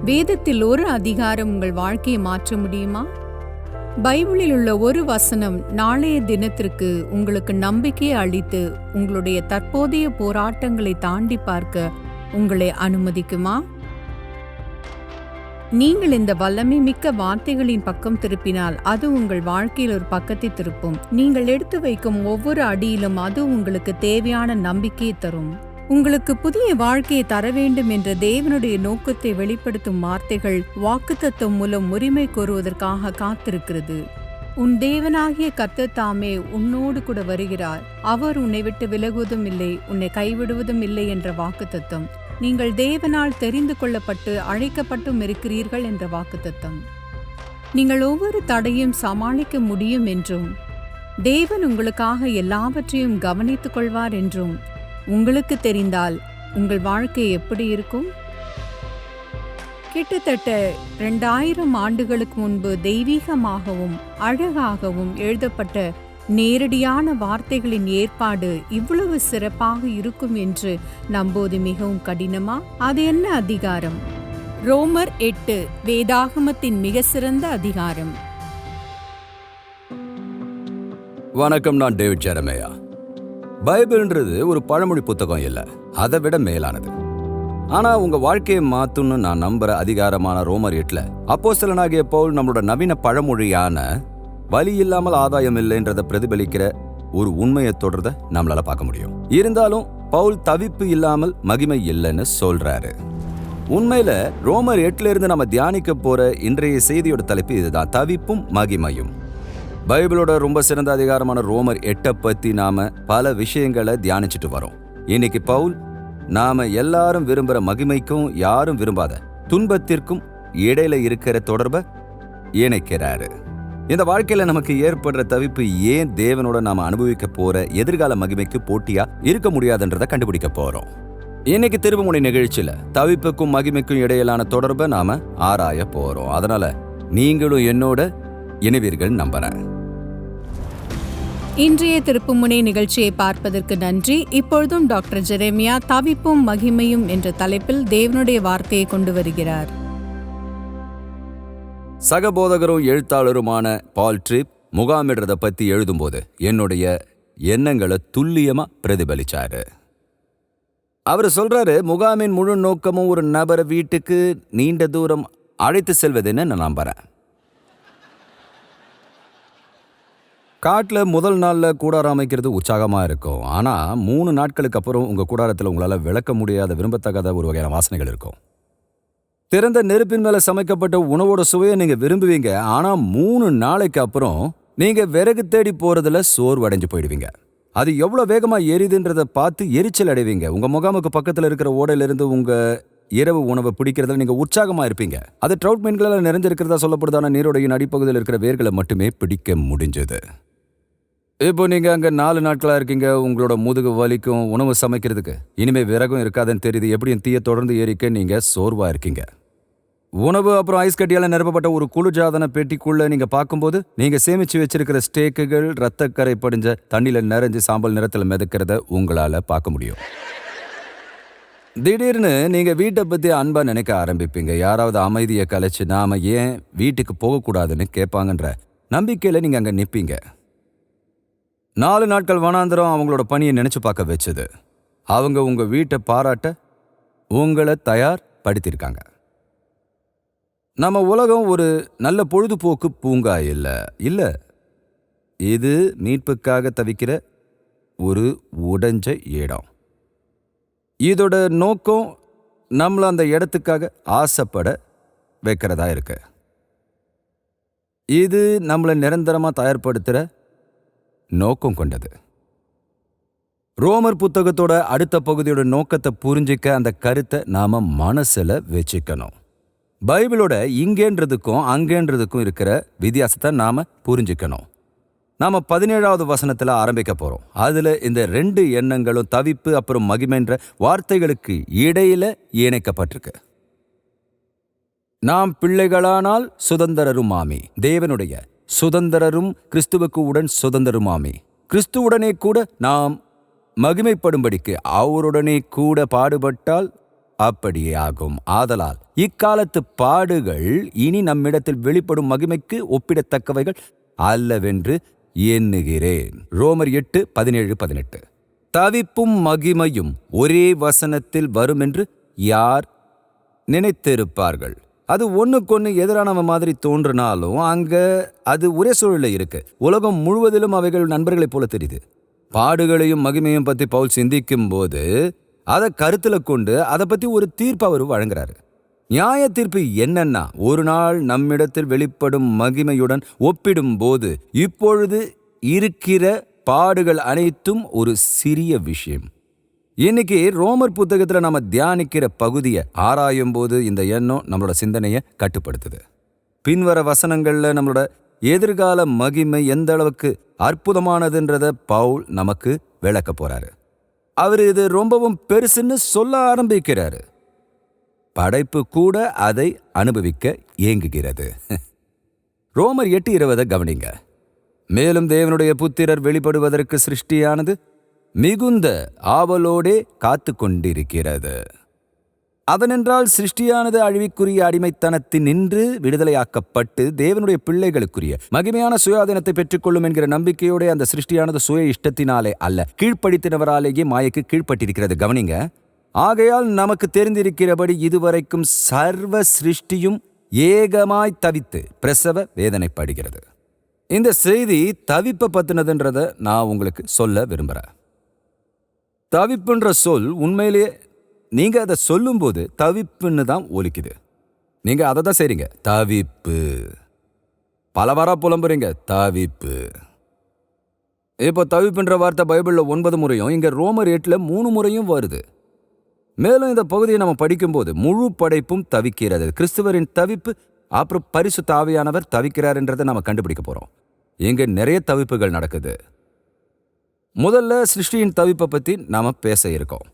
வேதத்தில் ஒரு அதிகாரம் உங்கள் வாழ்க்கையை மாற்ற முடியுமா? பைபிளில் உள்ள ஒரு வசனம் நாளைய தினத்திற்கு உங்களுக்கு நம்பிக்கையை அளித்து உங்களுடைய தற்போதைய போராட்டங்களை தாண்டி பார்க்க உங்களை அனுமதிக்குமா? நீங்கள் இந்த வல்லமை மிக்க வார்த்தைகளின் பக்கம் திருப்பினால் அது உங்கள் வாழ்க்கையில் ஒரு பக்கத்தை திருப்பும். நீங்கள் எடுத்து வைக்கும் ஒவ்வொரு அடியிலும் அது உங்களுக்கு தேவையான நம்பிக்கையை தரும். உங்களுக்கு புதிய வாழ்க்கையை தர வேண்டும் என்ற தேவனுடைய நோக்கத்தை வெளிப்படுத்தும் வார்த்தைகள் வாக்குத்தத்தம் மூலம் உரிமை கோருவதற்காக காத்திருக்கிறது. உன் தேவனாகிய கர்த்தர் தாமே உன்னோடு கூட வருகிறார். அவர் உன்னை விட்டு விலகுவதும் இல்லை, உன்னை கைவிடுவதும் இல்லை என்ற வாக்குத்தத்தம். நீங்கள் தேவனால் தெரிந்து கொள்ளப்பட்டு அழைக்கப்பட்டும் இருக்கிறீர்கள் என்ற வாக்குத்தத்தம். நீங்கள் ஒவ்வொரு தடையும் சமாளிக்க முடியும் என்றும், தேவன் உங்களுக்காக எல்லாவற்றையும் கவனித்துக் கொள்வார் என்றும் உங்களுக்கு தெரிந்தால் உங்கள் வாழ்க்கை எப்படி இருக்கும்? கிட்டத்தட்ட 2000 ஆண்டுகளுக்கு முன்பு தெய்வீகமாகவும் அழகாகவும் எழுதப்பட்ட நேரடியான வார்த்தைகளின் ஏற்பாடு இவ்வளவு சிறப்பாக இருக்கும் என்று நம்புவது மிகவும் கடினமா? அது என்ன அதிகாரம்? ரோமர் 8 வேதாகமத்தின் மிக சிறந்த அதிகாரம். வணக்கம், நான் டேவிட் ஜெரமையா. பைபிள்ன்றது ஒரு பழமொழி புத்தகம் இல்லை, அதை விட மேலானது. ஆனா உங்க வாழ்க்கையை மாத்தும்னு நான் நம்புற அதிகாரமான ரோமர் 8 அப்போஸ்தலனாகிய பவுல் நம்மளோட நவீன பழமொழியான வலி இல்லாமல் ஆதாயம் இல்லைன்றதை பிரதிபலிக்கிற ஒரு உண்மையை தொடர்றத நம்மளால பார்க்க முடியும். இருந்தாலும் பவுல் தவிப்பு இல்லாமல் மகிமை இல்லைன்னு சொல்றாரு. உண்மையில ரோமர் 8 இருந்து நம்ம தியானிக்க போற இன்றைய செய்தியோட தலைப்பு இதுதான், தவிப்பும் மகிமையும். பைபிளோட ரொம்ப சிறந்த அதிகாரமான ரோமர் 8 பத்தி நாம பல விஷயங்களை தியானிச்சுட்டு வரோம். இன்னைக்கு பவுல் நாம எல்லாரும் விரும்புற மகிமைக்கும் யாரும் விரும்பாத துன்பத்திற்கும் இடையில இருக்கிற தொடர்பை இணைக்கிறாரு. இந்த வாழ்க்கையில நமக்கு ஏற்படுற தவிப்பு ஏன் தேவனோட நாம அனுபவிக்க போற எதிர்கால மகிமைக்கு போட்டியா இருக்க முடியாதுன்றதை கண்டுபிடிக்க போறோம். இன்னைக்கு திருப்புமுனை நிகழ்ச்சியில தவிப்புக்கும் மகிமைக்கும் இடையிலான தொடர்பை நாம ஆராய போறோம். அதனால நீங்களும் என்னோட இணைவீர்கள் நம்புறேன். இன்றைய திருப்புமுனை நிகழ்ச்சியை பார்ப்பதற்கு நன்றி. இப்பொழுதும் டாக்டர் ஜெரேமியா தவிப்பும் மகிமையும் என்ற தலைப்பில் தேவனுடைய வார்த்தையை கொண்டு வருகிறார். சகபோதகரும் எழுத்தாளருமான பால் ட்ரிப் முகாமிடுறதை பத்தி எழுதும்போது என்னுடைய எண்ணங்களை துல்லியமா பிரதிபலிச்சாரு. அவர் சொல்றாரு, முகாமின் முழு நோக்கமும் ஒரு நபரை வீட்டுக்கு நீண்ட தூரம் அழைத்து செல்வதுன்னு நான் நம்புறேன். காட்டில் முதல் நாளில் கூடாரம் அமைக்கிறது உற்சாகமாக இருக்கும். ஆனால் 3 நாட்களுக்கு அப்புறம் உங்கள் கூடாரத்தில் உங்களால் விளக்க முடியாத விரும்பத்தகாத ஒரு வகையான வாசனைகள் இருக்கும். திறந்த நெருப்பின் மேலே சமைக்கப்பட்ட உணவோட சுவையை நீங்கள் விரும்புவீங்க. ஆனால் 3 நாளைக்கு அப்புறம் நீங்கள் விறகு தேடி போகிறதுல சோர்வடைஞ்சு போயிடுவீங்க. அது எவ்வளோ வேகமாக எரியுதுன்றதை பார்த்து எரிச்சல் அடைவீங்க. உங்கள் முகாமுக்கு பக்கத்தில் இருக்கிற ஓடையிலிருந்து உங்கள் இரவு உணவை பிடிக்கிறதுல நீங்கள் உற்சாகமாக இருப்பீங்க. அது ட்ரவுட் மீன்களால் நிறைஞ்சிருக்கிறதா சொல்லப்படுதான நீரோடையின் அடிப்பகுதியில் இருக்கிற வேர்களை மட்டுமே பிடிக்க முடிஞ்சது. இப்போ நீங்கள் அங்கே 4 நாட்களாக இருக்கீங்க. உங்களோட முதுகு வலிக்கும், உணவு சமைக்கிறதுக்கு இனிமேல் விறகும் இருக்காதுன்னு தெரியுது. எப்படியும் தீயை தொடர்ந்து எரிக்க நீங்கள் சோர்வாக இருக்கீங்க. உணவு அப்புறம் ஐஸ் கட்டியால் நிரப்பப்பட்ட ஒரு குளிர்ஜாதன பெட்டிக்குள்ளே நீங்கள் பார்க்கும்போது நீங்கள் சேமித்து வச்சிருக்கிற ஸ்டேக்குகள் ரத்தக்கரை படிஞ்ச தண்ணியில் நிறைஞ்சு சாம்பல் நிறத்தில் மிதக்கிறத உங்களால் பார்க்க முடியும். திடீர்னு நீங்கள் வீட்டை பற்றி அன்பாக நினைக்க ஆரம்பிப்பீங்க. யாராவது அமைதியை கலைச்சு நாம ஏன் வீட்டுக்கு போகக்கூடாதுன்னு கேட்பாங்கன்ற நம்பிக்கையில் நீங்கள் அங்கே நிற்பீங்க. 4 நாட்கள் வனாந்தரம் அவங்களோட பணியை நினைச்சு பார்க்க வச்சது. அவங்க உங்க வீட்டை பாராட்ட உங்களை தயார்படுத்தியிருக்காங்க. நம்ம உலகம் ஒரு நல்ல பொழுதுபோக்கு பூங்கா இல்ல, இது மீட்புக்காக தவிக்கிற ஒரு உடைஞ்ச இடம். இதோட நோக்கம் நம்மள அந்த இடத்துக்காக ஆசைப்பட வைக்கிறதா இருக்கு. இது நம்மளை நிரந்தரமா தயார்படுத்துற நோக்கம் கொண்டது. ரோமர் புத்தகத்தோட அடுத்த பகுதியோட நோக்கத்தை புரிஞ்சிக்க அந்த கருத்தை நாம மனசுல வச்சுக்கணும். பைபிளோட இங்கேன்றதுக்கும் அங்கேன்றதுக்கும் இருக்கிற வித்தியாசத்தை நாம புரிஞ்சுக்கணும். நாம 17வது வசனத்துல ஆரம்பிக்க போறோம். அதுல இந்த 2 எண்ணங்களும் தவிப்பு அப்புறம் மகிமைன்ற வார்த்தைகளுக்கு இடையில இணைக்கப்பட்டிருக்கு. நாம் பிள்ளைகளானால் சுதந்திரருமாமி, தேவனுடைய சுதந்திரரும் கிறிஸ்துவுக்கு உடன் சுதந்திரருமாமி. கிறிஸ்துவுடனே கூட நாம் மகிமைப்படும்படிக்கு அவருடனே கூட பாடுபட்டால் அப்படியே ஆகும். ஆதலால் இக்காலத்து பாடுகள் இனி நம்மிடத்தில் வெளிப்படும் மகிமைக்கு ஒப்பிடத்தக்கவைகள் அல்லவென்று எண்ணுகிறேன். ரோமர் 8:17-18. தவிப்பும் மகிமையும் ஒரே வசனத்தில் வருமென்று யார் நினைத்திருப்பார்கள்? அது ஒண்ணுக்கொன்னு எதிரானவ மாதிரி தோன்றினாலும் அங்க அது ஒரே சூழல்ல இருக்கு. உலகம் முழுவதிலும் அவைகள் நண்பர்களைப் போல தெரியுது. பாடுகளையும் மகிமையும் பத்தி பவுல் சிந்திக்கும் போது அதை கருத்துல கொண்டு அதை பத்தி ஒரு தீர்ப்பு அவர் வழங்குறாரு. நியாய தீர்ப்பு என்னன்னா, ஒரு நாள் நம்மிடத்தில் வெளிப்படும் மகிமையுடன் ஒப்பிடும் போது இப்பொழுது இருக்கிற பாடுகள் அனைத்தும் ஒரு சிறிய விஷயம். இன்னைக்கு ரோமர் புத்தகத்துல நாம தியானிக்கிற பகுதியை ஆராயும் போது இந்த எண்ணம் நம்மளோட சிந்தனையை கட்டுப்படுத்துது. பின்வர வசனங்கள்ல நம்மளோட எதிர்கால மகிமை எந்த அளவுக்கு அற்புதமானதுன்றத பவுல் நமக்கு விளக்க போறாரு. அவர் இது ரொம்பவும் பெருசுன்னு சொல்ல ஆரம்பிக்கிறாரு. படைப்பு கூட அதை அனுபவிக்க ஏங்குகிறது. ரோமர் 8:20 கவனிங்க. மேலும் தேவனுடைய புத்திரர் வெளிப்படுவதற்கு சிருஷ்டியானது மிகுந்த ஆவலோடே காத்து கொண்டிருக்கிறது. அதனென்றால் சிருஷ்டியானது அழிவுக்குரிய அடிமைத்தனத்தினின்று விடுதலையாக்கப்பட்டு தேவனுடைய பிள்ளைகளுக்குரிய மகிமையான சுயாதீனத்தை பெற்றுக்கொள்ளும் என்கிற நம்பிக்கையோட அந்த சிருஷ்டியானது சுய இஷ்டத்தினாலே அல்ல, கீழ்ப்படித்தினவராலேயே மாயைக்கு கீழ்ப்பட்டிருக்கிறது. கவனிங்க. ஆகையால் நமக்கு தெரிந்திருக்கிறபடி இதுவரைக்கும் சர்வ சிருஷ்டியும் ஏகமாய் தவித்து பிரசவ வேதனைப்படுகிறது. இந்த செய்தி தவிப்பை பத்தினதுன்றத நான் உங்களுக்கு சொல்ல விரும்புறேன். தவிப்புன்ற சொல் உண்மையிலேயே நீங்க அதை சொல்லும்போது தவிப்புன்னு தான் ஒலிக்குது. நீங்க அதை தான் செய்றீங்க. தவிப்பு. பலவாரா புலம்புறீங்க. தவிப்பு. இப்போ தவிப்புன்ற வார்த்தை பைபிள்ல 9 முறையும் இங்க ரோமர் 8ல 3 முறையும் வருது. மேலும் இந்த பகுதியை நம்ம படிக்கும்போது முழு படைப்பும் தவிக்கிறது. கிறிஸ்துவரின் தவிப்பு, அப்புறம் பரிசுத்த ஆவியானவர் தவிக்கிறார்ன்றதை நம்ம கண்டுபிடிக்க போறோம். இங்க நிறைய தவிப்புகள் நடக்குது. முதல்ல சிருஷ்டியின் தவிப்பை பத்தி நாம பேச இருக்கோம்.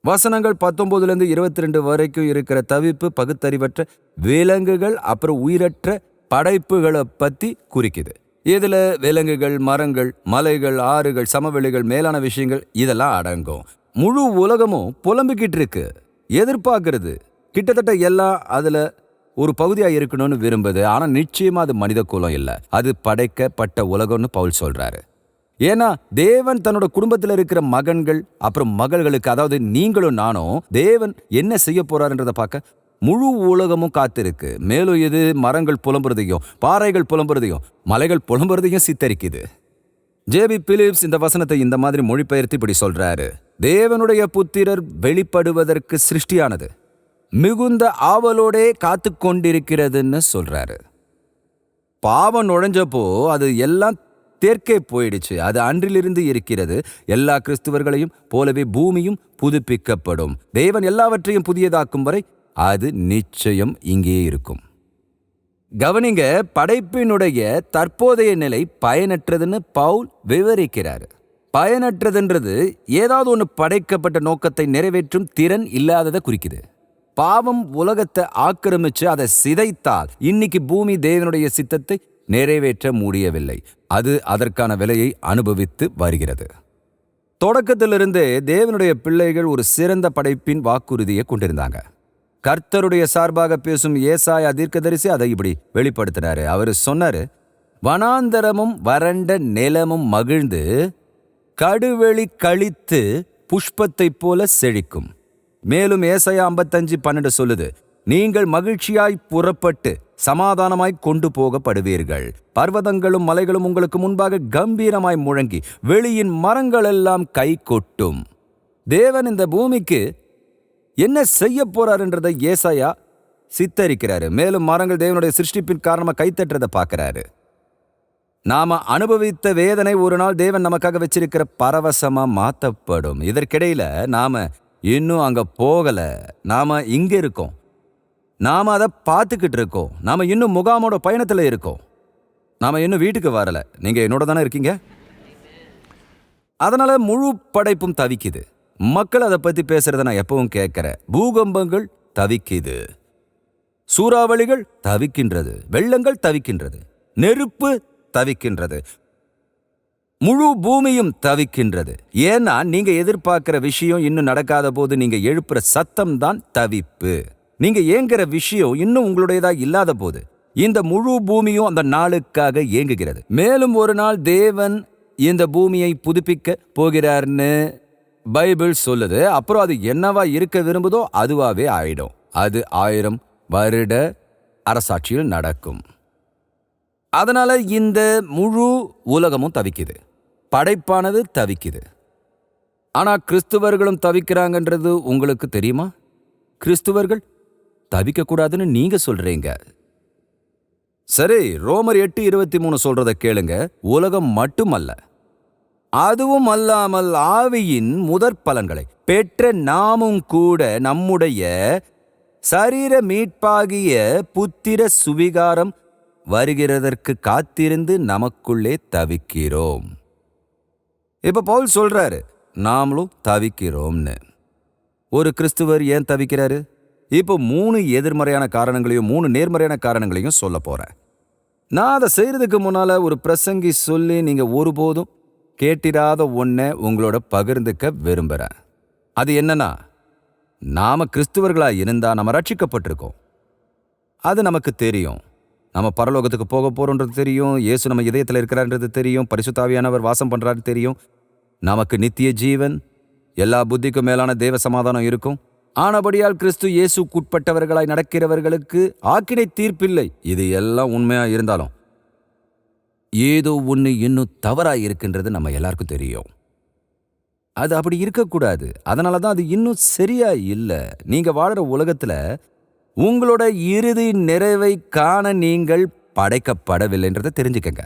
வசனங்கள் 19-22 வரைக்கும் இருக்கிற தவிப்பு பகுத்தறிவற்ற விலங்குகள் அப்புறம் உயிரற்ற படைப்புகளை பத்தி குறிக்குது. இதுல விலங்குகள், மரங்கள், மலைகள், ஆறுகள், சமவெளிகள், மேலான விஷயங்கள் இதெல்லாம் அடங்கும். முழு உலகமும் புலம்பிக்கிட்டு இருக்கு, எதிர்பார்க்கறது. கிட்டத்தட்ட எல்லாம் அதுல ஒரு பகுதியா இருக்கணும்னு விரும்புது. ஆனா நிச்சயமா அது மனித குலம் இல்லை, அது படைக்கப்பட்ட உலகம்னு பவுல் சொல்றாரு. ஏன்னா தேவன் தன்னோட குடும்பத்தில் இருக்கிற மகன்கள் அப்புறம் மகள்களுக்கு, அதாவது நீங்களும் நானும், தேவன் என்ன செய்ய போறாருன்றதை பார்க்க முழு உலகமும் காத்திருக்கு. மேலும் இது மரங்கள் புலம்புறதையும் பாறைகள் புலம்புறதையும் மலைகள் புலம்புறதையும் சித்தரிக்குது. ஜேபி பிலிப்ஸ் இந்த வசனத்தை இந்த மாதிரி மொழிபெயர்த்து இப்படி சொல்றாரு. தேவனுடைய புத்திரர் வெளிப்படுவதற்கு சிருஷ்டியானது மிகுந்த ஆவலோடே காத்து கொண்டிருக்கிறதுன்னு சொல்றாரு. பாவம் நுழைஞ்சப்போ அது எல்லாம் தெற்கே போயிடுச்சு. அது அன்றிலிருந்து இருக்கிறது. எல்லா கிறிஸ்துவர்களையும் போலவே பூமியும் புதுப்பிக்கப்படும். தேவன் எல்லாவற்றையும் புதியதாக்கும் வரை அது நிச்சயம் இங்கே இருக்கும். கவனிங்க, படைப்பினுடைய தற்போதைய நிலை பயனற்றதுன்னு பவுல் விவரிக்கிறார். பயனற்றதுன்றது ஏதாவது ஒன்று படைக்கப்பட்ட நோக்கத்தை நிறைவேற்றும் திறன் இல்லாததை குறிக்குது. பாவம் உலகத்தை ஆக்கிரமிச்சு அதை சிதைத்தால் இன்னைக்கு பூமி தேவனுடைய சித்தத்தை நிறைவேற்ற முடியவில்லை. அது அதற்கான விலையை அனுபவித்து வருகிறது. தொடக்கத்திலிருந்தே தேவனுடைய பிள்ளைகள் ஒரு சிறந்த படைப்பின் வாக்குறுதியை கொண்டிருந்தாங்க. கர்த்தருடைய சார்பாக பேசும் ஏசாயா தீர்க்கதரிசி அதை இப்படி வெளிப்படுத்தினாரு. அவர் சொன்னாரு, வனாந்தரமும் வறண்ட நிலமும் மகிழ்ந்து கடுவெளி கழித்து புஷ்பத்தைப் போல செழிக்கும். மேலும் ஏசாயா 55:12 சொல்லுது, நீங்கள் மகிழ்ச்சியாய் புறப்பட்டு சமாதானமாய் கொண்டு போகப்படுவீர்கள். பர்வதங்களும் மலைகளும் உங்களுக்கு முன்பாக கம்பீரமாய் முழங்கி வெளியின் மரங்கள் எல்லாம் கை கொட்டும். தேவன் இந்த பூமிக்கு என்ன செய்ய போறாருன்றதை ஏசாயா சித்தரிக்கிறாரு. மேலும் மரங்கள் தேவனுடைய சிருஷ்டிப்பின் காரணமா கைத்தட்டுறதை பார்க்கிறாரு. நாம அனுபவித்த வேதனை ஒரு நாள் தேவன் நமக்காக வச்சிருக்கிற பரவசமா மாத்தப்படும். இதற்கிடையில நாம இன்னும் அங்க போகல. நாம இங்க இருக்கோம். நாம அதை பார்த்துக்கிட்டு இருக்கோம். நாம இன்னும் முகாமோட பயணத்துல இருக்கோம். நாம இன்னும் வீட்டுக்கு வரல. நீங்க என்னோட தானே இருக்கீங்க. அதனால முழு படைப்பும் தவிக்குது. மக்கள் அதை பத்தி பேசுறத நான் எப்பவும் கேட்கிறேன். பூகம்பங்கள் தவிக்குது, சூறாவளிகள் தவிக்கின்றது, வெள்ளங்கள் தவிக்கின்றது, நெருப்பு தவிக்கின்றது. முழு பூமியும் தவிக்கின்றது. ஏன்னா நீங்க எதிர்பார்க்கிற விஷயம் இன்னும் நடக்காத போது நீங்க எழுப்புற சத்தம் தான் தவிப்பு. நீங்க ஏங்குற விஷயம் இன்னும் உங்களுடையதா இல்லாத போது இந்த முழு பூமியும் அந்த நாளுக்காக ஏங்குகிறது. மேலும் ஒரு நாள் தேவன் இந்த பூமியை புதுப்பிக்க போகிறார்னு பைபிள் சொல்லுது. அப்புறம் அது என்னவா இருக்க விரும்புதோ அதுவாவே ஆயிடும். அது 1000 வருட அரசாட்சியில் நடக்கும். அதனால இந்த முழு உலகமும் தவிக்குது, படைப்பானது தவிக்குது. ஆனா கிறிஸ்துவர்களும் தவிக்கிறாங்கன்றது உங்களுக்கு தெரியுமா? கிறிஸ்துவர்கள் தவிக்க கூடாதுன்னு நீங்க சொல்றீங்க. சரி, ரோமர் 8:23 சொல்றத கேளுங்க. உலகம் மட்டுமல்ல, அதுவும் அல்லாமல் ஆவியின் முதற் பலன்களை பெற்ற நாமும் கூட நம்முடைய சரீர மீட்பாகிய புத்திர சுவிகாரம் வருகிறதற்கு காத்திருந்து நமக்குள்ளே தவிக்கிறோம். இப்ப பவுல் சொல்றாரு நாமளும் தவிக்கிறோம்னு. ஒரு கிறிஸ்துவர் ஏன் தவிக்கிறாரு? இப்போ 3 எதிர்மறையான காரணங்களையும் 3 நேர்மறையான காரணங்களையும் சொல்ல போறேன். நான் அதை செய்யறதுக்கு முன்னால ஒரு பிரசங்கி சொல்லி நீங்க ஒருபோதும் கேட்டிராத ஒன்றை உங்களோட பகிர்ந்துக்க விரும்புறேன். அது என்னன்னா, நாம கிறிஸ்துவர்களா இருந்தா நம்ம ரட்சிக்கப்பட்டிருக்கோம். அது நமக்கு தெரியும். நம்ம பரலோகத்துக்கு போக போறோன்றது தெரியும். இயேசு நம்ம இதயத்தில் இருக்கிறார்ன்றது தெரியும். பரிசுத்த ஆவியானவர் வாசம் பண்றாரு தெரியும். நமக்கு நித்திய ஜீவன், எல்லா புத்திக்கும் மேலான தேவ சமாதானம் இருக்கும். ஆனபடியால் கிறிஸ்து இயேசுக்குட்பட்டவர்களாய் நடக்கிறவர்களுக்கு ஆக்கினை தீர்ப்பில்லை. இது எல்லாம் உண்மையா இருந்தாலும் ஏதோ ஒன்று இன்னும் தவறாய் இருக்கின்றது நம்ம எல்லாருக்கும் தெரியும். அது அப்படி இருக்கக்கூடாது. அதனால தான் அது இன்னும் சரியா இல்லை. நீங்க வாழற உலகத்துல உங்களோட இறுதி நிறைவை காண நீங்கள் படைக்கப்படவில்லைன்றதை தெரிஞ்சுக்கங்க.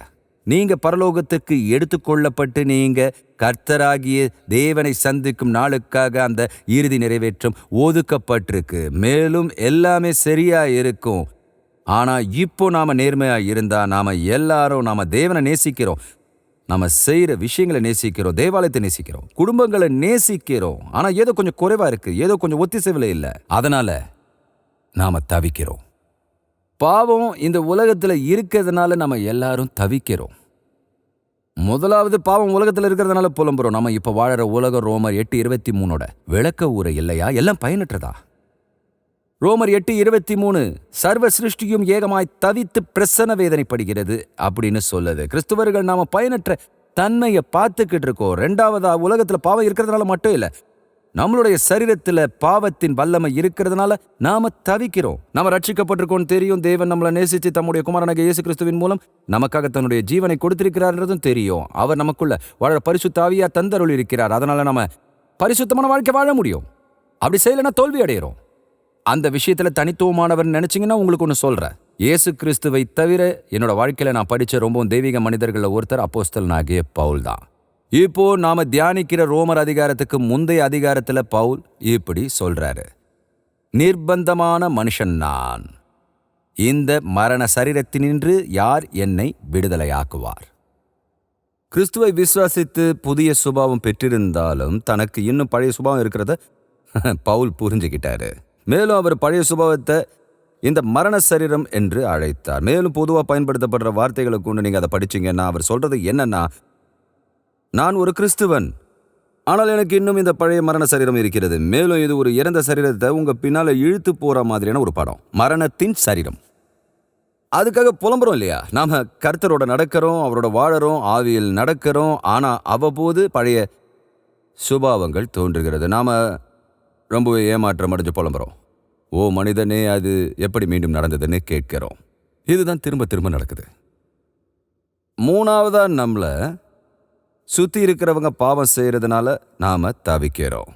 நீங்க பரலோகத்துக்கு எடுத்துக்கொள்ளப்பட்டு நீங்க கர்த்தராகிய தேவனை சந்திக்கும் நாளுக்காக அந்த இறுதி நிறைவேற்றம் ஒதுக்கப்பட்டிருக்கு. மேலும் எல்லாமே சரியா இருக்கும். ஆனா இப்போ நாம நேர்மையா இருந்தா நாம எல்லாரும் நாம தேவனை நேசிக்கிறோம், நாம செய்யற விஷயங்களை நேசிக்கிறோம், தேவாலயத்தை நேசிக்கிறோம், குடும்பங்களை நேசிக்கிறோம். ஆனா ஏதோ கொஞ்சம் குறைவா இருக்கு, ஏதோ கொஞ்சம் ஒத்திசைவில் இல்லை. அதனால நாம தவிக்கிறோம். பாவம் இந்த உலகத்துல இருக்கிறதுனால நம்ம எல்லாரும் தவிக்கிறோம். முதலாவது பாவம் உலகத்துல இருக்கிறதுனால புலம்புறோம். நம்ம இப்ப வாழற உலகம் ரோமர் 8:23 விளக்க ஊரை இல்லையா? எல்லாம் பயனற்றதா? ரோமர் 8:23 சர்வ சிருஷ்டியும் ஏகமாய் தவித்து பிரசன்ன வேதனைப்படுகிறது அப்படின்னு சொல்லுது. கிறிஸ்துவர்கள் நாம பயனற்ற தன்மையை பார்த்துக்கிட்டு இருக்கோம். 2வதா உலகத்துல பாவம் இருக்கிறதுனால மட்டும் இல்ல, நம்மளுடைய சரீரத்துல பாவத்தின் வல்லமை இருக்கிறதுனால நாம தவிக்கிறோம். நாம ரட்சிக்கப்பட்டிருக்கோம் தெரியும். தேவன் நம்மளை நேசிச்சு தம்முடைய குமாரனாகிய இயேசு கிறிஸ்துவின் மூலம் நமக்காக தன்னுடைய ஜீவனை கொடுத்திருக்கிறார்ன்றதும் தெரியும். அவர் நமக்குள்ள வாழ பரிசுத்த ஆவியா தந்தருள் இருக்கிறார். அதனால நம்ம பரிசுத்தமான வாழ்க்கை வாழ முடியும். அப்படி செய்யலைன்னா தோல்வி அடைகிறோம். அந்த விஷயத்துல தனித்துவமானவர் நினைச்சீங்கன்னா உங்களுக்கு ஒன்று சொல்றேன். இயேசு கிறிஸ்துவை தவிர என்னோட வாழ்க்கையில நான் படிச்ச ரொம்பவும் தெய்வீக மனிதர்கள்ல ஒருத்தர் அப்போஸ்தலனாகிய பவுல் தான். இப்போ நாம தியானிக்கிற ரோமர் அதிகாரத்துக்கு முந்தைய அதிகாரத்துல பவுல் இப்படி சொல்றாரு: நிர்பந்தமான மனுஷன் நான், இந்த மரண சரீரத்தினின்று யார் என்னை விடுதலையாக்குவார்? கிறிஸ்துவை விசுவாசித்து புதிய சுபாவம் பெற்றிருந்தாலும் தனக்கு இன்னும் பழைய சுபாவம் இருக்கிறத பவுல் புரிஞ்சுக்கிட்டாரு. மேலும் அவர் பழைய சுபாவத்தை இந்த மரண சரீரம் என்று அழைத்தார். மேலும் பொதுவாக பயன்படுத்தப்படுற வார்த்தைகளை கொண்டு நீங்க அதை படிச்சீங்கன்னா அவர் சொல்றது என்னன்னா, நான் ஒரு கிறிஸ்துவன், ஆனால் எனக்கு இன்னும் இந்த பழைய மரண சரீரம் இருக்கிறது. மேலும் இது ஒரு இறந்த சரீரத்தை உங்க பின்னால இழுத்து போற மாதிரியான ஒரு படம், மரணத்தின் சரீரம். அதுக்காக புலம்புறோம் இல்லையா? நாம கர்த்தரோட நடக்கிறோம், அவரோட வாழறோம், ஆவியில் நடக்கிறோம். ஆனா அவ்வப்போது பழைய சுபாவங்கள் தோன்றுகிறது. நாம ரொம்பவே ஏமாற்றம் அடைஞ்சு புலம்புறோம். ஓ மனிதனே, அது எப்படி மீண்டும் நடந்ததுன்னு கேட்கிறோம். இதுதான் திரும்ப திரும்ப நடக்குது. 3வதா நம்மள சுத்தி இருக்கிறவங்க பாவம் செய்யறதுனால நாம தவிக்கிறோம்.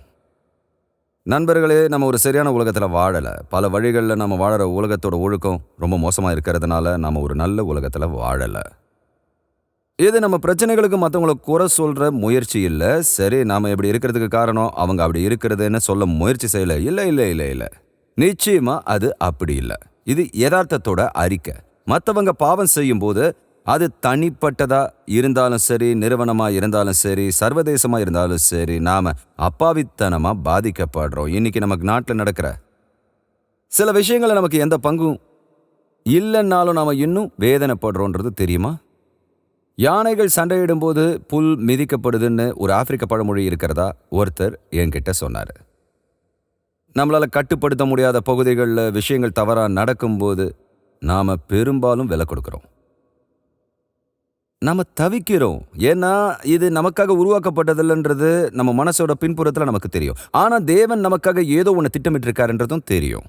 நண்பர்களே, நம்ம ஒரு சரியான உலகத்துல வாழல. பல வழிகளில் நம்ம வாழற உலகத்தோட ஒழுக்கம் ரொம்ப மோசமா இருக்கிறதுனால நாம ஒரு நல்ல உலகத்துல வாழல. இது நம்ம பிரச்சனைகளுக்கு மற்றவங்களை குறை சொல்ற முயற்சி இல்லை. சரி, நாம இப்படி இருக்கிறதுக்கு காரணம் அவங்க அப்படி இருக்கிறதுன்னு சொல்ல முயற்சி செய்யல. இல்லை இல்லை இல்லை இல்லை, நிச்சயமா அது அப்படி இல்லை. இது யதார்த்தத்தோட அறிக்கை. மற்றவங்க பாவம் செய்யும் போது அது தனிப்பட்டதா இருந்தாலும் சரி, நிறுவனமா இருந்தாலும் சரி, சர்வதேசமா இருந்தாலும் சரி, நாம அப்பாவித்தனமா பாதிக்கப்படுறோம். இன்னைக்கு நமக்கு நாட்டில் நடக்கிற சில விஷயங்களை நமக்கு எந்த பங்கும் இல்லைன்னாலும் நாம இன்னும் வேதனைப்படுறோன்றது தெரியுமா? யானைகள் சண்டையிடும்போது புல் மிதிக்கப்படுதுன்னு ஒரு ஆப்பிரிக்க பழமொழி இருக்கிறதா ஒருத்தர் என்கிட்ட சொன்னார். நம்மளால கட்டுப்படுத்த முடியாத பகுதிகளில் விஷயங்கள் தவறாக நடக்கும்போது நாம பெரும்பாலும் விலை கொடுக்கிறோம். நாம தவிக்கிறோம். ஏன்னா இது நமக்காக உருவாக்கப்பட்டதில்லைன்றது நம்ம மனசோட பின்புறத்தில் நமக்கு தெரியும். ஆனா தேவன் நமக்காக ஏதோ ஒன்று திட்டமிட்டு இருக்காருன்றதும் தெரியும்.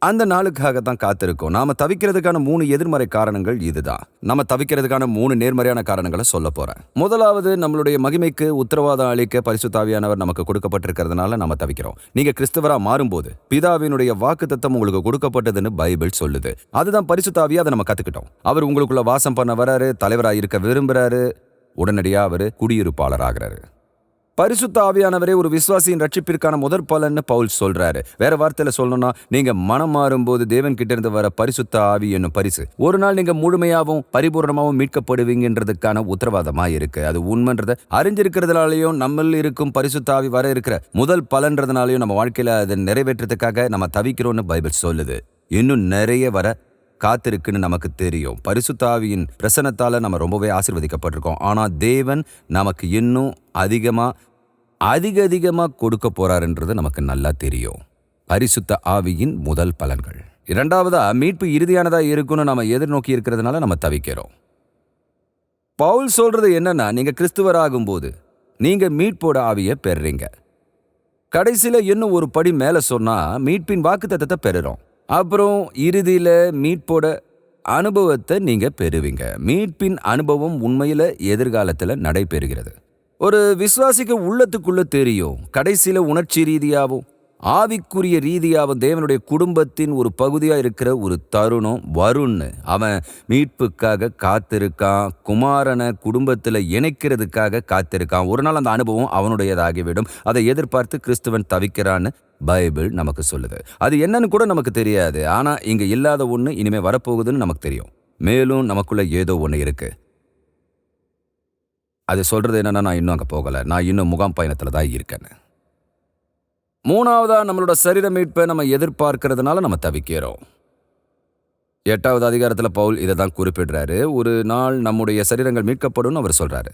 அந்த நாளுக்காக தான் காத்திருக்கோம். நாம தவிக்கிறதுக்கான 3 எதிர்மறை காரணங்கள் இதுதான். நம்ம தவிக்கிறதுக்கான 3 நேர்மறையான காரணங்களை சொல்ல போறேன். முதலாவது, நம்மளுடைய மகிமைக்கு உத்தரவாதம் அளிக்க பரிசுத்த ஆவியானவர் நமக்கு கொடுக்கப்பட்டிருக்கிறதுனால நம்ம தவிக்கிறோம். நீங்க கிறிஸ்தவரா மாறும்போது பிதாவினுடைய வாக்குத்தத்தம் உங்களுக்கு கொடுக்கப்பட்டதுன்னு பைபிள் சொல்லுது. அதுதான் பரிசுத்த ஆவியா, அதை நம்ம கத்துக்கிட்டோம். அவர் உங்களுக்குள்ள வாசம் பண்ண வராரு, தலைவராக இருக்க விரும்புறாரு, உடனடியா அவரு குடியிருப்பாளர் ஆகிறாரு. பரிசுத்த ஆவியானவரே ஒரு விசுவாசியின் ரட்சிப்பிற்கான முதற் பலன்னு பவுல் சொல்றாரு. வேற வார்த்தையில சொல்லணும்னா, நீங்க மனம் மாறும்போது தேவன் கிட்ட இருந்து வர பரிசுத்த ஆவி என்னும் பரிசு ஒரு நாள் நீங்க முழுமையாவும் பரிபூர்ணமாவும் மீட்கப்படுவீங்கன்றதுக்கான உத்தரவாதமா இருக்கு. அது உண்மைன்றதை அறிஞ்சிருக்கிறதுனாலையும் நம்மள இருக்கும் பரிசுத்த ஆவி வர இருக்கிற முதல் பலன்றதுனாலையும் நம்ம வாழ்க்கையில அதை நிறைவேற்றத்துக்காக நம்ம தவிக்கிறோம்னு பைபிள் சொல்லுது. இன்னும் நிறைய வர காத்திருக்குன்னு நமக்கு தெரியும். பரிசுத்த ஆவியின் பிரசன்னத்தால நம்ம ரொம்பவே ஆசீர்வதிக்கப்பட்டிருக்கோம். ஆனா தேவன் நமக்கு இன்னும் அதிகமா கொடுக்க போறாருன்றது நமக்கு நல்லா தெரியும். பரிசுத்த ஆவியின் முதல் பலன்கள். இரண்டாவதா, மீட்பு இறுதியானதா இருக்குன்னு நம்ம எதிர்நோக்கி இருக்கிறதுனால நம்ம தவிக்கிறோம். பவுல் சொல்றது என்னன்னா, நீங்க கிறிஸ்துவராகும் போது நீங்க மீட்போட ஆவியை பெறுறீங்க. கடைசியில இன்னும் ஒரு படி மேல சொன்னா, மீட்பின் வாக்குத்தத்தத்தை பெறுறோம். அப்புறம் இறுதியில மீட்போட அனுபவத்தை நீங்க பெறுவீங்க. மீட்பின் அனுபவம் உண்மையில எதிர்காலத்துல நடைபெறுகிறது. ஒரு விசுவாசிக்கு உள்ளத்துக்குள்ள தெரியும், கடைசியில உணர்ச்சி ரீதியாகவும் ஆவிக்குரிய ரீதியாகவும் தேவனுடைய குடும்பத்தின் ஒரு பகுதியா இருக்கிற ஒரு தருணம் வரும்னு. அவன் மீட்புக்காக காத்திருக்கான், குமாரனை குடும்பத்துல இணைக்கிறதுக்காக காத்திருக்கான். ஒரு நாள் அந்த அனுபவம் அவனுடையதாகிவிடும். அதை எதிர்பார்த்து கிறிஸ்துவன் தவிக்கிறான்னு பைபிள் நமக்கு சொல்லுது. அது என்னன்னு கூட நமக்கு தெரியாது. ஆனா இங்க இல்லாத ஒண்ணு இனிமே வரப்போகுதுன்னு நமக்கு தெரியும். மேலும் நமக்குள்ள ஏதோ ஒண்ணு இருக்கு. அது சொல்றது என்னன்னா, நான் இன்னும் அங்க போகல, நான் இன்னும் முகாம் பயணத்துல தான் இருக்கேன்னு. மூணாவதா, நம்மளோட சரீர மீட்பை நம்ம எதிர்பார்க்கறதுனால நம்ம தவிக்கிறோம். 8வது அதிகாரத்துல பவுல் இதை தான் குறிப்பிடுறாரு. ஒரு நாள் நம்முடைய சரீரங்கள் மீட்கப்படும் அவர் சொல்றாரு.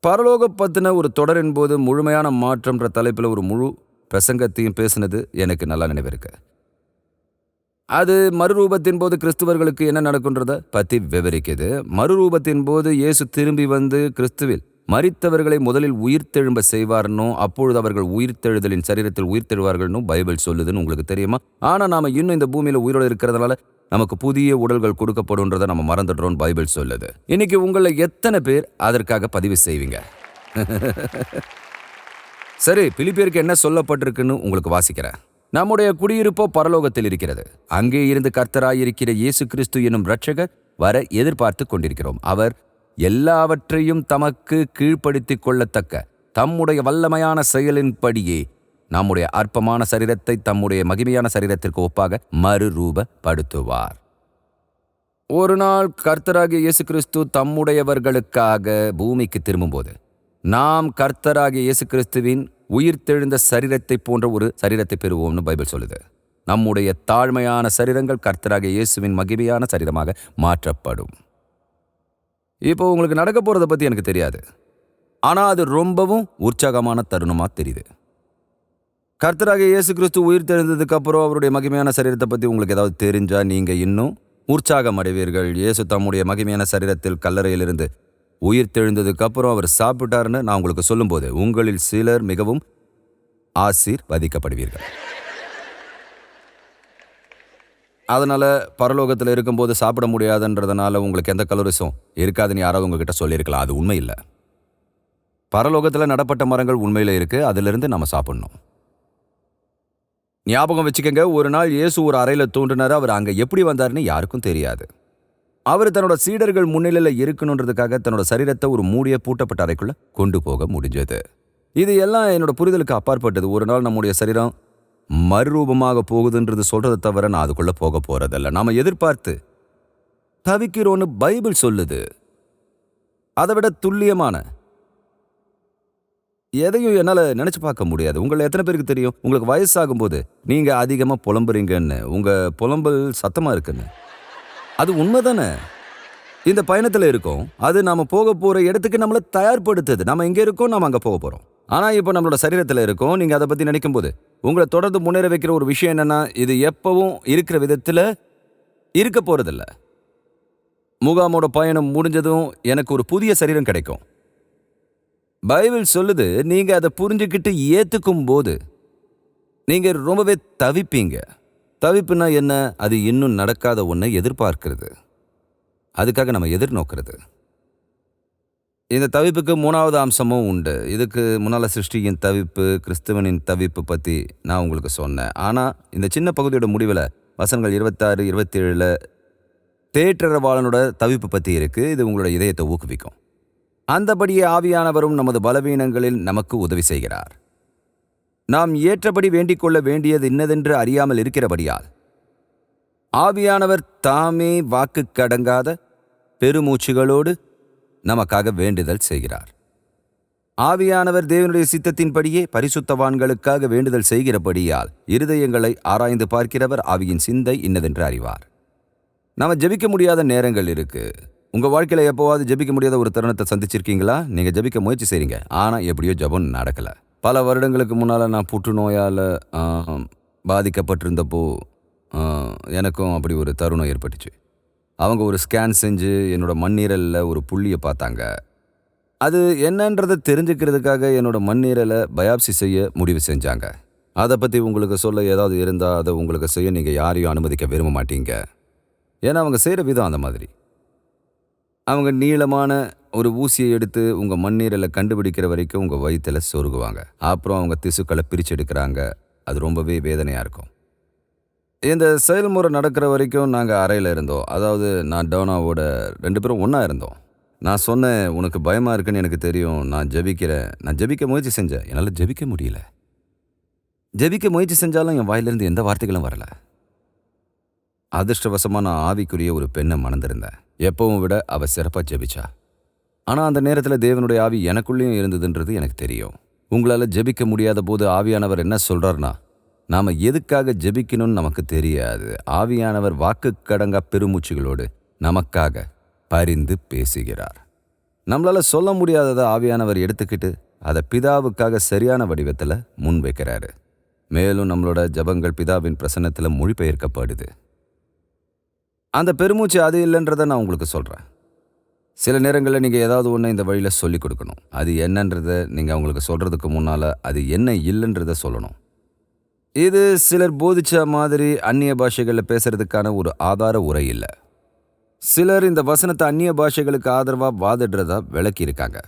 பரலோக பத்தின ஒரு தொடரின் போது முழுமையான மாற்றம்ன்ற தலைப்புல ஒரு முழு பிரசங்கத்தையும் பேசினது எனக்கு நல்லா நினைவிருக்கு. அது மறுரூபத்தின் போது கிறிஸ்துவர்களுக்கு என்ன நடக்குன்றத பத்தி விவரிக்குது. மறுரூபத்தின் போது இயேசு திரும்பி வந்து கிறிஸ்துவில் மரித்தவர்களை முதலில் உயிர்த்தெழும்ப செய்வார்னும், அப்பொழுது அவர்கள் உயிர்த்தெழுதலின் சரீரத்தில் உயிர்த்தெழுவார்கள்னு பைபிள் சொல்லுதுன்னு உங்களுக்கு தெரியுமா? ஆனா நாம இன்னும் இந்த பூமியில உயிரோடு இருக்கிறதுனால நமக்கு புதிய உடல்கள் கொடுக்கப்படும்ன்றதை நம்ம மறந்துடுறோம். பைபிள் சொல்லுது. இன்னைக்கு உங்களை எத்தனை பேர் அதற்காக பதிவு செய்வீங்க? சரி, பிலிப்பியருக்கு என்ன சொல்லப்பட்டிருக்குன்னு உங்களுக்கு வாசிக்கிறேன். நம்முடைய குடியிருப்போ பரலோகத்தில் இருக்கிறது. அங்கே இருந்து கர்த்தராயிருக்கிற இயேசு கிறிஸ்து என்னும் இரட்சகர் வர எதிர்பார்த்து கொண்டிருக்கிறோம். அவர் எல்லாவற்றையும் தமக்கு கீழ்ப்படுத்திக் கொள்ளத்தக்க தம்முடைய வல்லமையான செயலின்படியே நம்முடைய அற்பமான சரீரத்தை தம்முடைய மகிமையான சரீரத்திற்கு ஒப்பாக மறுரூபப்படுத்துவார். ஒரு நாள் கர்த்தராகிய இயேசு கிறிஸ்து தம்முடையவர்களுக்காக பூமிக்கு திரும்பும்போது நாம் கர்த்தராகிய இயேசு கிறிஸ்துவின் உயிர்த்தெழுந்த சரீரத்தை போன்ற ஒரு சரீரத்தை பெறுவோம்னு பைபிள் சொல்லுது. நம்முடைய தாழ்மையான சரீரங்கள் கர்த்தராகிய இயேசுவின் மகிமையான சரீரமாக மாற்றப்படும். இப்போ உங்களுக்கு நடக்க போறதை பத்தி எனக்கு தெரியாது, ஆனா அது ரொம்பவும் உற்சாகமான தருணமா தெரியுது. கர்த்தராகிய இயேசு கிறிஸ்து உயிர்த்தெழுந்ததுக்கு அப்புறம் அவருடைய மகிமையான சரீரத்தை பத்தி உங்களுக்கு ஏதாவது தெரிஞ்சா நீங்க இன்னும் உற்சாகம் அடைவீர்கள். இயேசு தம்முடைய மகிமையான சரீரத்தில் கல்லறையிலிருந்து உயிர்த்தெழுந்ததுக்கு அப்புறம் அவர் சாப்பிட்டாருன்னு நான் உங்களுக்கு சொல்லும்போது உங்களில் சிலர் மிகவும் ஆசீர்வதிக்கப்படுவீர்கள். அதனால பரலோகத்தில் இருக்கும்போது சாப்பிட முடியாதுன்றதுனால உங்களுக்கு எந்த கலோரிஸும் இருக்காதுன்னு யாராவது உங்ககிட்ட சொல்லியிருக்கலாம். அது உண்மை இல்லை. பரலோகத்தில் நடப்பட்ட மரங்கள் உண்மையில இருக்கு, அதிலிருந்து நம்ம சாப்பிடணும். ஞாபகம் வச்சுக்கங்க, ஒரு நாள் இயேசு ஒரு அறையில தோன்றினாரு. அவர் அங்க எப்படி வந்தாருன்னு யாருக்கும் தெரியாது. அவர் தன்னோட சீடர்கள் முன்னிலையில இருக்கணுன்றதுக்காக தன்னோட சரீரத்தை ஒரு மூடிய பூட்டப்பட்ட அறைக்குள்ள கொண்டு போக முடிஞ்சது. இது எல்லாம் என்னோட புரிதலுக்கு அப்பாற்பட்டது. ஒரு நாள் நம்முடைய சரீரம் மறுரூபமாக போகுதுன்றது சொல்றதை தவிர நான் அதுக்குள்ள போக போறதில்ல. நாம எதிர்பார்த்து தவிக்கிறோன்னு பைபிள் சொல்லுது. அதை விட துல்லியமான எதையும் என்னால நினைச்சு பார்க்க முடியாது. உங்களை எத்தனை பேருக்கு தெரியும் உங்களுக்கு வயசாகும் போது நீங்க அதிகமா புலம்புறீங்கன்னு, உங்க புலம்பல் சத்தமா இருக்குன்னு? அது உண்மைதானே? இந்த பயணத்துல இருக்கோம். அது நாம போக போற இடத்துக்கு நம்மள தயார்படுத்துது. நாம எங்க இருக்கோம், நாம அங்க போக போறோம். ஆனா இப்போ நம்மளோட சரீரத்துல இருக்கோம். நீங்க அதை பத்தி நினைக்கும் போது உங்களை தொடர்ந்து முன்னேற வைக்கிற ஒரு விஷயம் என்னன்னா, இது எப்பவும் இருக்கிற விதத்துல இருக்க போறதில்ல. முகாமோட பயணம் முடிஞ்சதும் எனக்கு ஒரு புதிய சரீரம் கிடைக்கும். பைபிள் சொல்லுது, நீங்க அதை புரிஞ்சுக்கிட்டு ஏத்துக்கும் போது நீங்க ரொம்பவே தவிப்பீங்க. தவிப்புனா என்ன? அது இன்னும் நடக்காத ஒன்றை எதிர்பார்க்கிறது. அதுக்காக நம்ம எதிர்நோக்கிறது. இந்த தவிப்புக்கு மூணாவது அம்சமும் உண்டு. இதுக்கு முன்னால சிருஷ்டியின் தவிப்பு, கிறிஸ்துவனின் தவிப்பு பத்தி நான் உங்களுக்கு சொன்னேன். ஆனா இந்த சின்ன பகுதியோட முடிவில் வசனங்கள் 26, 27 தேற்றரவாளனோட தவிப்பு பத்தி இருக்கு. இது உங்களோட இதயத்தை ஊக்குவிக்கும். அந்தபடியே ஆவியானவரும் நமது பலவீனங்களில் நமக்கு உதவி செய்கிறார். நாம் ஏற்றபடி வேண்டிக் கொள்ள வேண்டியது இன்னதென்று அறியாமல் இருக்கிறபடியால் ஆவியானவர் தாமே வாக்கு கடங்காத பெருமூச்சுகளோடு நமக்காக வேண்டுதல் செய்கிறார். ஆவியானவர் தேவனுடைய சித்தத்தின்படியே பரிசுத்தவான்களுக்காக வேண்டுதல் செய்கிறபடியால் இருதயங்களை ஆராய்ந்து பார்க்கிறவர் ஆவியின் சிந்தை இன்னதென்று அறிவார். நாம ஜெபிக்க முடியாத நேரங்கள் இருக்கு. உங்க வாழ்க்கையில எப்போவாவது ஜெபிக்க முடியாத ஒரு தருணத்தை சந்திச்சிருக்கீங்களா? நீங்க ஜெபிக்க முயற்சி செய்றீங்க, ஆனா எப்படியோ ஜெபம் நடக்கல. பல வருடங்களுக்கு முன்னால நான் புற்றுநோயால பாதிக்கப்பட்டிருந்தப்போ எனக்கும் அப்படி ஒரு தருணம் ஏற்பட்டுச்சு. அவங்க ஒரு ஸ்கேன் செஞ்சு என்னோட மண்ணீரலில் ஒரு புள்ளியை பார்த்தாங்க. அது என்னன்றதை தெரிஞ்சுக்கிறதுக்காக என்னோட மண்ணீரலை பயாப்சி செய்ய முடிவு செஞ்சாங்க. அதை பற்றி உங்களுக்கு சொல்ல ஏதாவது இருந்தால் அதை உங்களுக்கு செய்ய நீங்கள் யாரையும் அனுமதிக்க விரும்ப மாட்டீங்க. ஏன்னா அவங்க செய்கிற விதம் அந்த மாதிரி. அவங்க நீளமான ஒரு ஊசியை எடுத்து உங்கள் மண்ணீரலை கண்டுபிடிக்கிற வரைக்கும் உங்கள் வயிற்றில் சொருகுவாங்க. அப்புறம் அவங்க திசுக்களை பிரித்து எடுக்கிறாங்க. அது ரொம்பவே வேதனையாக இருக்கும். இந்த செயல்முறை நடக்கிற வரைக்கும் நாங்கள் அறையில் இருந்தோம். அதாவது நான் டோனாவோட 2 பேரும் ஒன்றா இருந்தோம். நான் சொன்னேன், உனக்கு பயமாக இருக்குன்னு எனக்கு தெரியும், நான் ஜெபிக்கிறேன். நான் ஜெபிக்க முயற்சி செஞ்சேன், என்னால் ஜெபிக்க முடியல. ஜெபிக்க முயற்சி செஞ்சாலும் என் வாயிலிருந்து எந்த வார்த்தைகளும் வரல. அதிர்ஷ்டவசமாக நான் ஆவிக்குரிய ஒரு பெண்ணை மணந்திருந்தேன். எப்பவும் விட அவள் சிறப்பாக ஜெபிச்சா. ஆனால் அந்த நேரத்தில் தேவனுடைய ஆவி எனக்குள்ளேயும் இருந்ததுன்றது எனக்கு தெரியும். உங்களால் ஜெபிக்க முடியாத போது ஆவியானவர் என்ன சொல்கிறார்னா, நாம் எதுக்காக ஜெபிக்கணும்னு நமக்கு தெரியாது. ஆவியானவர் வாக்கு கடங்கா பெருமூச்சுகளோடு நமக்காக பரிந்து பேசுகிறார். நம்மளால் சொல்ல முடியாததை ஆவியானவர் எடுத்துக்கிட்டு அதை பிதாவுக்காக சரியான வடிவத்தில் முன்வைக்கிறாரு. மேலும் நம்மளோட ஜெபங்கள் பிதாவின் பிரசன்னத்தில் மொழிபெயர்க்கப்படுது. அந்த பெருமூச்சு அது இல்லைன்றதை நான் உங்களுக்கு சொல்கிறேன். சில நேரங்களில் நீங்கள் ஏதாவது ஒன்று இந்த வழியில் சொல்லிக் கொடுக்கணும். அது என்னன்றதை நீங்கள் அவங்களுக்கு சொல்கிறதுக்கு முன்னால் அது என்ன இல்லைன்றதை சொல்லணும். இது சிலர் போதிச்ச மாதிரி அந்நிய பாஷைகளில் பேசுறதுக்கான ஒரு ஆதார உரை இல்லை. சிலர் இந்த வசனத்தை அந்நிய பாஷைகளுக்கு ஆதரவாக வாதிடுறதா விளக்கி இருக்காங்க.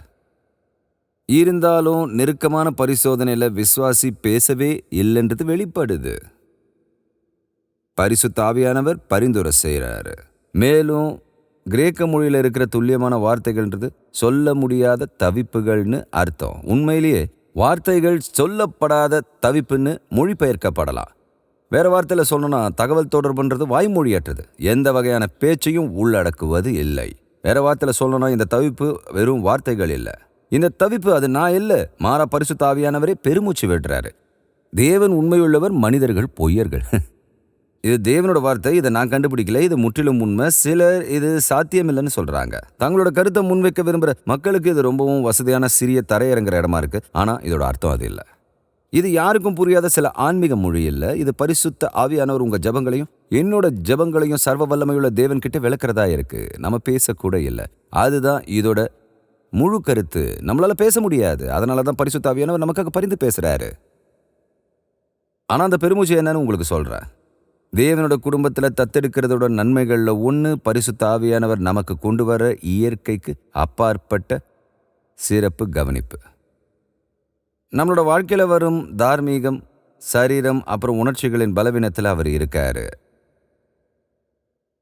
இருந்தாலும் நெருக்கமான பரிசோதனையில் விசுவாசி பேசவே இல்லைன்றது வெளிப்படுது. பரிசுத்த ஆவியானவர் பரிந்துரை செய்கிறாரு. மேலும் கிரேக்க மொழியில் இருக்கிற துல்லியமான வார்த்தைகள்ன்றது சொல்ல முடியாத தவிப்புகள்னு அர்த்தம். உண்மையிலேயே வார்த்தைகள் சொல்லப்படாத தவிப்புன்னு மொழிபெயர்க்கப்படலாம். வேற வார்த்தையில் சொல்லணும்னா தகவல் தொடர்புன்றது வாய்மொழியற்றது, எந்த வகையான பேச்சையும் உள்ளடக்குவது இல்லை. வேற வார்த்தையில் சொல்லணும்னா இந்த தவிப்பு வெறும் வார்த்தைகள் இல்லை. இந்த தவிப்பு அது நான் இல்லை, மாறா பரிசுத்த ஆவியானவரே பெருமூச்சு விடுறாரு. தேவன் உண்மையுள்ளவர், மனிதர்கள் பொய்யர்கள். இது தேவனோட வார்த்தை, இதை நான் கண்டுபிடிக்கல, இது முற்றிலும் உண்மை. சிலர் இது சாத்தியமில்லைன்னு சொல்றாங்க. தங்களோட கருத்தை முன்வைக்க விரும்புகிற மக்களுக்கு இது ரொம்பவும் வசதியான சிறிய தரையிறங்குற இடமா இருக்கு. ஆனால் இதோட அர்த்தம் அது இல்லை. இது யாருக்கும் புரியாத சில ஆன்மீக மொழி இல்லை. இது பரிசுத்த ஆவியானவர் உங்கள் ஜெபங்களையும் என்னோட ஜெபங்களையும் சர்வ வல்லமையுள்ள தேவன் கிட்ட விளக்குறதா இருக்கு. நம்ம பேசக்கூட இல்லை. அதுதான் இதோட முழு கருத்து. நம்மளால பேச முடியாது. அதனால தான் பரிசுத்த ஆவியானவர் நமக்காக பரிந்து பேசுறாரு. ஆனால் அந்த பெருமூச்சு என்னன்னு உங்களுக்கு சொல்கிறேன். தேவனோட குடும்பத்தில் தத்தெடுக்கிறதோட நன்மைகளில் ஒன்று பரிசுத்த ஆவியானவர் நமக்கு கொண்டு வர இயற்கைக்கு அப்பாற்பட்ட சிறப்பு கவனிப்பு. நம்மளோட வாழ்க்கையில் வரும் தார்மீகம், சரீரம், அப்புறம் உணர்ச்சிகளின் பலவீனத்தில் அவர் இருக்காரு.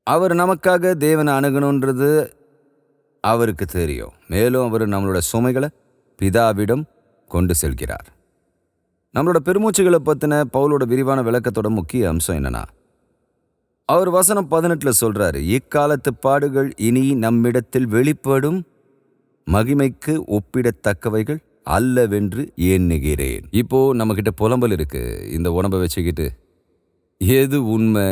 அவர் நமக்காக தேவனை அணுகணுன்றது அவருக்கு தெரியும். மேலும் அவர் நம்மளோட சுமைகளை பிதாவிடம் கொண்டு செல்கிறார். நம்மளோட பெருமூச்சுகளை பற்றின பவுலோட விரிவான விளக்கத்தோட முக்கிய அம்சம் என்னன்னா, அவர் வசனம் 18 சொல்றாரு, இக்காலத்து பாடுகள் இனி நம்மிடத்தில் வெளிப்படும் மகிமைக்கு ஒப்பிடத்தக்கவைகள் அல்லவென்று எண்ணுகிறேன். இப்போ நம்மக்கிட்ட புலம்பல் இருக்கு. இந்த உடம்பை வச்சுக்கிட்டு எது உண்மை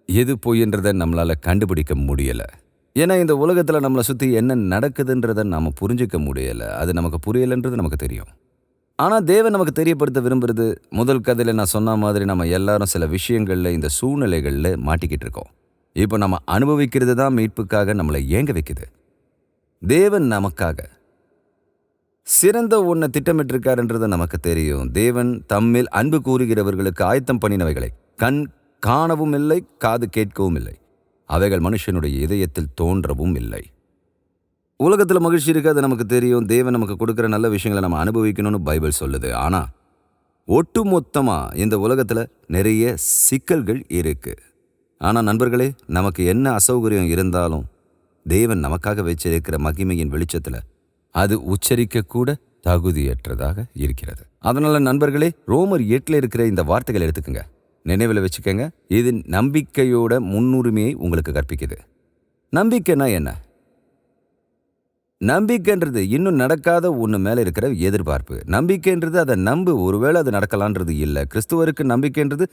எது பொய்ன்றதை நம்மளால கண்டுபிடிக்க முடியல. ஏன்னா இந்த உலகத்தில் நம்மளை சுற்றி என்ன நடக்குதுன்றதை நாம் புரிஞ்சிக்க முடியலை. அது நமக்கு புரியலைன்றது நமக்கு தெரியும். ஆனால் தேவன் நமக்கு தெரியப்படுத்த விரும்புறது, முதல் கதையில் நான் சொன்ன மாதிரி நம்ம எல்லாரும் சில விஷயங்களில் இந்த சூழ்நிலைகளில் மாட்டிக்கிட்டு இருக்கோம். இப்போ நம்ம அனுபவிக்கிறது தான் மீட்புக்காக நம்மளை ஏங்க வைக்குது. தேவன் நமக்காக சிறந்த ஒன்றை திட்டமிட்டிருக்காருன்றது நமக்கு தெரியும். தேவன் தம்மில் அன்பு கூறுகிறவர்களுக்கு ஆயத்தம் பண்ணினவைகளை கண் காணவும் இல்லை, காது கேட்கவும் இல்லை, அவைகள் மனுஷனுடைய இதயத்தில் தோன்றவும் இல்லை. உலகத்தில் மகிழ்ச்சி இருக்கு, அது நமக்கு தெரியும். தேவன் நமக்கு கொடுக்குற நல்ல விஷயங்களை நம்ம அனுபவிக்கணும்னு பைபிள் சொல்லுது. ஆனால் ஒட்டுமொத்தமாக இந்த உலகத்தில் நிறைய சிக்கல்கள் இருக்கு. ஆனால் நண்பர்களே, நமக்கு என்ன அசௌகரியம் இருந்தாலும் தேவன் நமக்காக வச்சிருக்கிற மகிமையின் வெளிச்சத்தில் அது உச்சரிக்க கூட தகுதியற்றதாக இருக்கிறது. அதனால நண்பர்களே, ரோமர் 8 இருக்கிற இந்த வார்த்தைகள் எடுத்துக்கங்க, நினைவில் வச்சுக்கோங்க. இது நம்பிக்கையோட முன்னுரிமையை உங்களுக்கு கற்பிக்குது. நம்பிக்கைனா என்ன? நம்பிக்கைன்றது இன்னும் நடக்காத ஒன்று மேலே இருக்கிற எதிர்பார்ப்பு. நம்பிக்கைன்றது அதை நம்பு, ஒருவேளை அது நடக்கலான்றது இல்லை. கிறிஸ்துவருக்கு நம்பிக்கைன்றது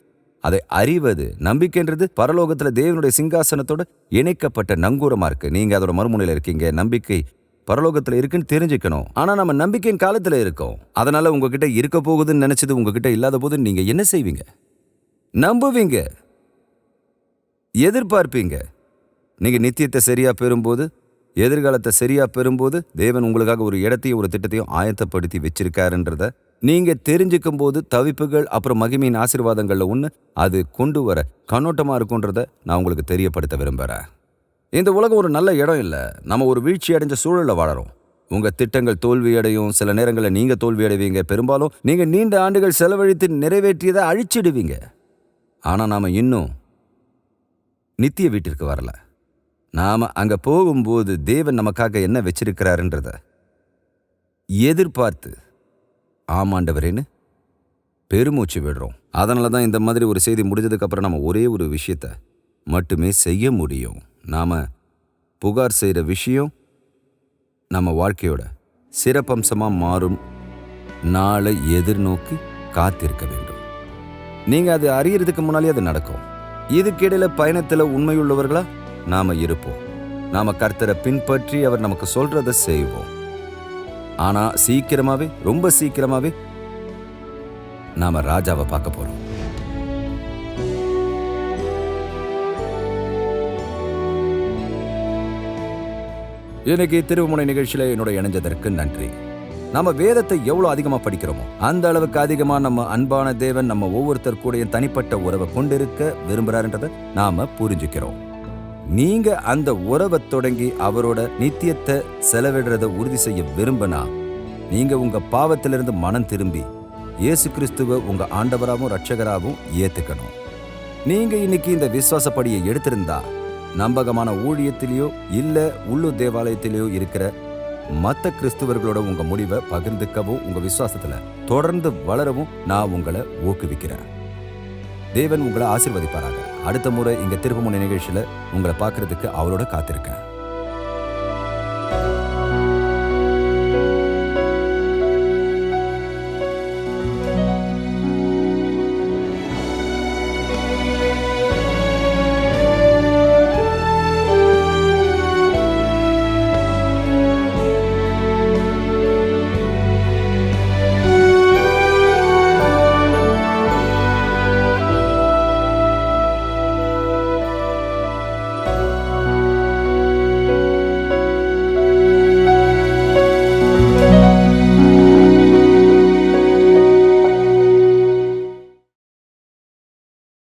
அதை அறிவது. நம்பிக்கைன்றது பரலோகத்தில் தேவனுடைய சிங்காசனத்தோட இணைக்கப்பட்ட நங்கூரமாக இருக்கு. நீங்கள் அதோட மறுமுனையில் இருக்கீங்க. நம்பிக்கை பரலோகத்தில் இருக்குன்னு தெரிஞ்சுக்கணும். ஆனால் நம்ம நம்பிக்கையின் காலத்தில் இருக்கோம். அதனால உங்ககிட்ட இருக்க போகுதுன்னு நினைச்சது உங்ககிட்ட இல்லாத போது நீங்க என்ன செய்வீங்க? நம்புவீங்க, எதிர்பார்ப்பீங்க. நீங்க நித்தியத்தை சரியா பெறும்போது, எதிர்காலத்தை சரியா பெறும்போது, தேவன் உங்களுக்காக ஒரு இடத்தையும் ஒரு திட்டத்தையும் ஆயத்தப்படுத்தி வச்சிருக்காருன்றத நீங்க தெரிஞ்சுக்கும் போது, தவிப்புகள் அப்புறம் மகிமையின் ஆசீர்வாதங்கள்ல ஒன்று அது கொண்டு வர கண்ணோட்டமா இருக்குன்றத நான் உங்களுக்கு தெரியப்படுத்த விரும்புகிறேன். இந்த உலகம் ஒரு நல்ல இடம் இல்லை. நம்ம ஒரு வீழ்ச்சி அடைஞ்ச சூழலில் வாழறோம். உங்க திட்டங்கள் தோல்வியடையும். சில நேரங்களில் நீங்க தோல்வி அடைவீங்க. பெரும்பாலும் நீங்க நீண்ட ஆண்டுகள் செலவழித்து நிறைவேற்றியதை அழிச்சிடுவீங்க. ஆனால் நாம இன்னும் நித்திய வீட்டிற்கு வரல. நாம அங்க போகும்போது தேவன் நமக்காக என்ன வச்சிருக்கிறாருன்றத எதிர்பார்த்து ஆமாண்டவரேன்னு பெருமூச்சு விடுறோம். அதனால தான் இந்த மாதிரி ஒரு செய்தி முடிஞ்சதுக்கு அப்புறம் நம்ம ஒரே ஒரு விஷயத்தை மட்டுமே செய்ய முடியும். நாம புகார் செய்கிற விஷயம் நம்ம வாழ்க்கையோட சிறப்பம்சமாக மாறும் நாளை எதிர்நோக்கி காத்திருக்க வேண்டும். நீங்கள் அது அறியறதுக்கு முன்னாலே அது நடக்கும். இதுக்கிடையில் பயணத்தில் உண்மையுள்ளவர்களா நாம் இருப்போம். நாம் கர்த்தரை பின்பற்றி அவர் நமக்கு சொல்கிறத செய்வோம். ஆனால் சீக்கிரமாகவே, ரொம்ப சீக்கிரமாகவே நாம் ராஜாவை பார்க்க போகிறோம். இன்னைக்கு திருவுமுனை நிகழ்ச்சியில் என்னோட இணைஞ்சதற்கு நன்றி. நம்ம வேதத்தை எவ்வளோ அதிகமாக படிக்கிறோமோ அந்த அளவுக்கு அதிகமாக நம்ம அன்பான தேவன் நம்ம ஒவ்வொருத்தர் கூடய தனிப்பட்ட உறவை கொண்டிருக்க விரும்புகிறாருன்றதை நாம் புரிஞ்சுக்கிறோம். நீங்கள் அந்த உறவை தொடங்கி அவரோட நித்தியத்தை செலவிடுறத உறுதி செய்ய விரும்பினா நீங்கள் உங்கள் பாவத்திலிருந்து மனம் திரும்பி இயேசு கிறிஸ்துவை உங்கள் ஆண்டவராகவும் ரட்சகராகவும் ஏற்றுக்கணும். நீங்கள் இன்னைக்கு இந்த விசுவாசப்படியை எடுத்திருந்தா நம்பகமான ஊழியத்திலேயோ இல்லை உள்ளூர் தேவாலயத்திலேயோ இருக்கிற மற்ற கிறிஸ்துவர்களோட உங்க முடிவை பகிர்ந்துக்கவும் உங்க விசுவாசத்துல தொடர்ந்து வளரவும் நான் உங்களை ஊக்குவிக்கிறேன். தேவன் உங்களை ஆசீர்வதிப்பாராக. அடுத்த முறை இங்க திருப்புமுனை நிகழ்ச்சியில உங்களை பார்க்கறதுக்கு அவரோட காத்திருக்கேன்.